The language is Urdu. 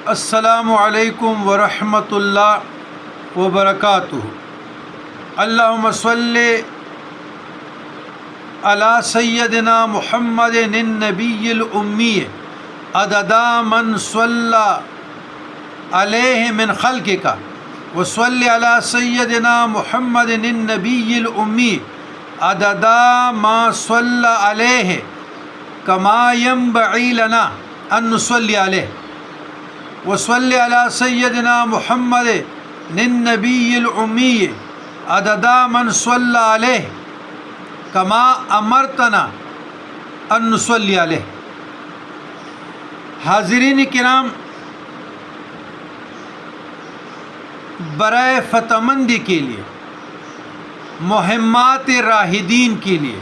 السلام علیکم ورحمۃ اللہ وبرکاتہ۔ اللہم صلی علی سیدنا محمد النبی الامی عدد من صلی علیہ من خلقک وصلی علی سیدنا محمد النبی الامی عدد ما صلی علیہ کما ینبغی لنا ان نصلی علیہ وصلی علی سیدنا محمد النبی الامی عدد من صلی علیہ کما امرتنا ان نصلی علیہ۔ حاضرین کرام، برائے فتح مندی کے لیے، مہمات راہدین کے لیے